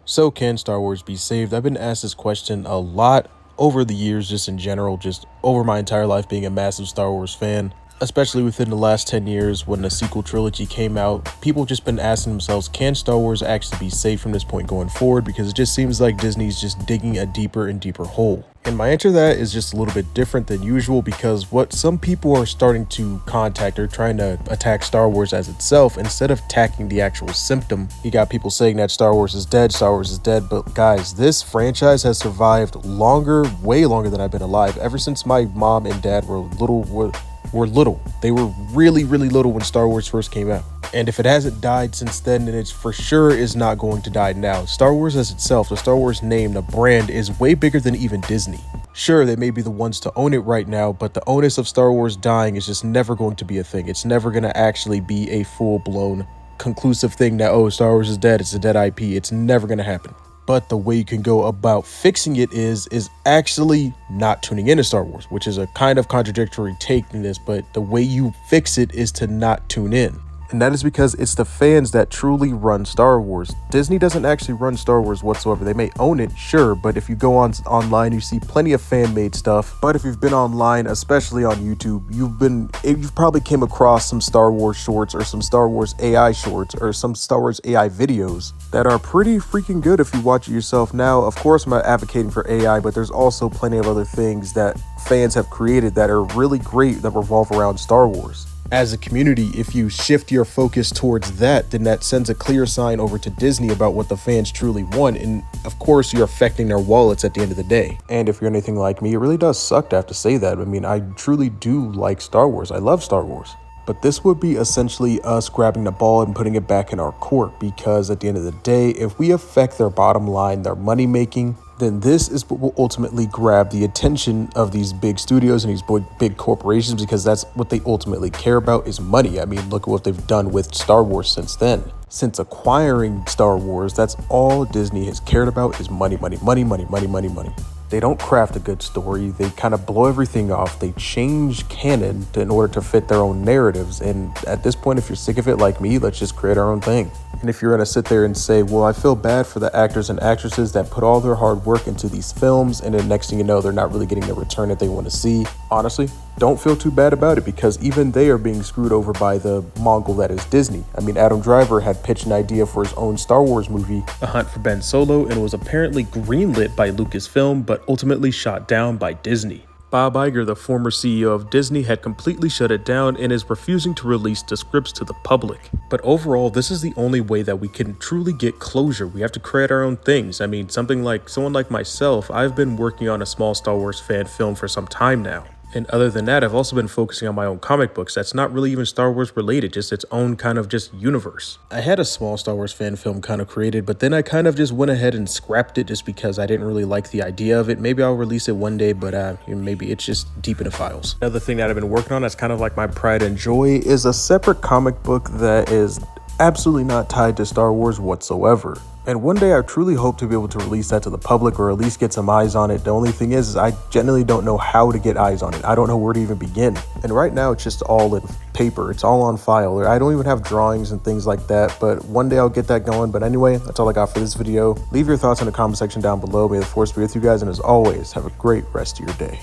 So can Star Wars be saved? I've been asked this question a lot over the years, just in general, just over my entire life being a massive Star Wars fan. Especially within the last 10 years when the sequel trilogy came out, people just been asking themselves, can Star Wars actually be saved from this point going forward? Because it just seems like Disney's just digging a deeper and deeper hole. And my answer to that is just a little bit different than usual, because what some people are starting to contact or trying to attack Star Wars as itself, instead of attacking the actual symptom. You got people saying that Star Wars is dead, but guys, this franchise has survived longer, way longer than I've been alive, ever since my mom and dad were little. They were really little when Star Wars first came out. And if it hasn't died since then it for sure is not going to die now. Star Wars as itself, the Star Wars name, the brand, is way bigger than even Disney. Sure, they may be the ones to own it right now, but the onus of Star Wars dying is just never going to be a thing. It's never going to actually be a full-blown, conclusive thing that, oh, Star Wars is dead, it's a dead IP. It's never going to happen. But the way you can go about fixing it is actually not tuning into Star Wars, which is a kind of contradictory take in this, but the way you fix it is to not tune in. And that is because it's the fans that truly run Star Wars. Disney doesn't actually run Star Wars whatsoever. They may own it, sure, but if you go online, you see plenty of fan-made stuff. But if you've been online, especially on YouTube, you've probably came across some Star Wars shorts or some Star Wars AI shorts or some Star Wars AI videos that are pretty freaking good if you watch it yourself. Now, of course, I'm not advocating for AI, but there's also plenty of other things that fans have created that are really great that revolve around Star Wars. As a community, if you shift your focus towards that, then that sends a clear sign over to Disney about what the fans truly want, and of course you're affecting their wallets at the end of the day. And if you're anything like me, it really does suck to have to say that. I mean, I truly do like Star Wars. I love Star Wars. But this would be essentially us grabbing the ball and putting it back in our court, because at the end of the day, if we affect their bottom line, their money making, then this is what will ultimately grab the attention of these big studios and these big corporations, because that's what they ultimately care about, is money. I mean, look at what they've done with Star Wars since then. Since acquiring Star Wars, that's all Disney has cared about, is money. They don't craft a good story. They kind of blow everything off. They change canon in order to fit their own narratives. And at this point, if you're sick of it like me, let's just create our own thing. And if you're going to sit there and say, well, I feel bad for the actors and actresses that put all their hard work into these films, and then next thing you know, they're not really getting the return that they want to see. Honestly, don't feel too bad about it, because even they are being screwed over by the Mongol that is Disney. I mean, Adam Driver had pitched an idea for his own Star Wars movie, A Hunt for Ben Solo, and was apparently greenlit by Lucasfilm, but ultimately shot down by Disney. Bob Iger, the former CEO of Disney, had completely shut it down and is refusing to release the scripts to the public. But overall, this is the only way that we can truly get closure. We have to create our own things. I mean, someone like myself, I've been working on a small Star Wars fan film for some time now. And other than that, I've also been focusing on my own comic books. That's not really even Star Wars related, just its own kind of just universe. I had a small Star Wars fan film kind of created, but then I kind of just went ahead and scrapped it just because I didn't really like the idea of it. Maybe I'll release it one day, but maybe it's just deep in the files. Another thing that I've been working on that's kind of like my pride and joy is a separate comic book that is absolutely not tied to Star Wars whatsoever. And one day I truly hope to be able to release that to the public, or at least get some eyes on it. The only thing is I generally don't know how to get eyes on it. I don't know where to even begin. And right now it's just all in paper. It's all on file. I don't even have drawings and things like that, but one day I'll get that going. But anyway, that's all I got for this video. Leave your thoughts in the comment section down below. May the force be with you guys, and as always, have a great rest of your day.